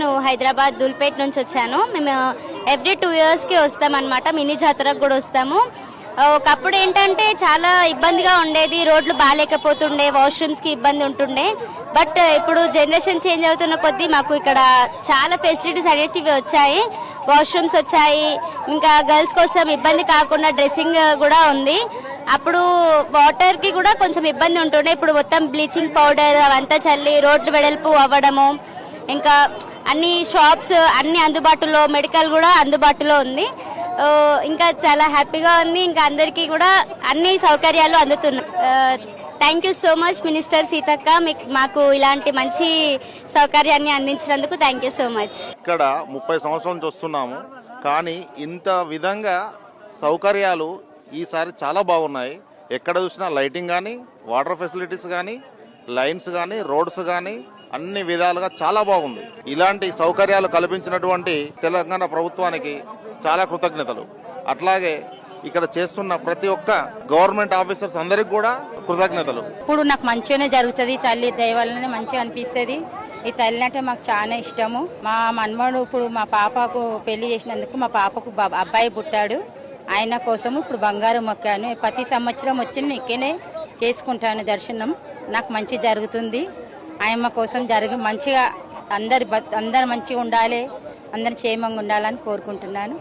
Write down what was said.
నేను హైదరాబాద్ దూల్పేట్ నుంచి వచ్చాను. మేము ఎవ్రీ 2 yearsకి వస్తామన్నమాట. మినీ జాతరకు కూడా వస్తాము. ఒకప్పుడు ఏంటంటే చాలా ఇబ్బందిగా ఉండేది, రోడ్లు బాగాలేకపోతుండే, వాష్రూమ్స్కి ఇబ్బంది ఉంటుండే. బట్ ఇప్పుడు జనరేషన్ చేంజ్ అవుతున్న కొద్దీ మాకు ఇక్కడ చాలా ఫెసిలిటీస్ అనేటివి వచ్చాయి. వాష్రూమ్స్ వచ్చాయి, ఇంకా గర్ల్స్ కోసం ఇబ్బంది కాకుండా డ్రెస్సింగ్ కూడా ఉంది. అప్పుడు వాటర్కి కూడా కొంచెం ఇబ్బంది ఉంటుండే, ఇప్పుడు మొత్తం బ్లీచింగ్ పౌడర్ అవంతా చల్లి రోడ్లు వెడల్పు అవ్వడము, ఇంకా అన్ని షాప్స్ అన్ని అందుబాటులో, మెడికల్ కూడా అందుబాటులో ఉంది. ఇంకా చాలా హ్యాపీగా ఉంది. ఇంకా అందరికీ కూడా అన్ని సౌకర్యాలు అందుతున్నాయి. Thank you so much minister Seethakka, మాకు ఇలాంటి మంచి సౌకర్యాన్ని అందించినందుకు థ్యాంక్ యూ సో మచ్. ఇక్కడ 30 సంవత్సరాల నుంచి వస్తున్నాము, కానీ ఇంత విధంగా సౌకర్యాలు ఈసారి చాలా బాగున్నాయి. ఎక్కడ చూసినా లైటింగ్ కానీ, వాటర్ ఫెసిలిటీస్ కానీ, లైన్స్ కానీ, రోడ్స్ కానీ అన్ని విధాలుగా చాలా బాగుంది. ఇలాంటి సౌకర్యాలు కల్పించినటువంటి తెలంగాణ ప్రభుత్వానికి చాలా కృతజ్ఞతలు. అట్లాగే ఇక్కడ చేస్తున్న ప్రతి ఒక్క గవర్నమెంట్ ఆఫీసర్స్ అందరికి కూడా కృతజ్ఞతలు. ఇప్పుడు నాకు మంచిగానే జరుగుతుంది, తల్లి దయ వల్లనే మంచిగా అనిపిస్తుంది. ఈ తల్లి అంటే మాకు చాలా ఇష్టము. మా మనమడు ఇప్పుడు మా పాపకు పెళ్లి చేసినందుకు మా పాపకు అబ్బాయి పుట్టాడు. ఆయన కోసము ఇప్పుడు బంగారం మొక్కాను. ప్రతి సంవత్సరం వచ్చి ఇక్కడే చేసుకుంటాను దర్శనం. నాకు మంచి జరుగుతుంది. ఆయమ్మ కోసం మంచిగా అందరు మంచిగా ఉండాలి, అందరు క్షేమంగా ఉండాలని కోరుకుంటున్నాను.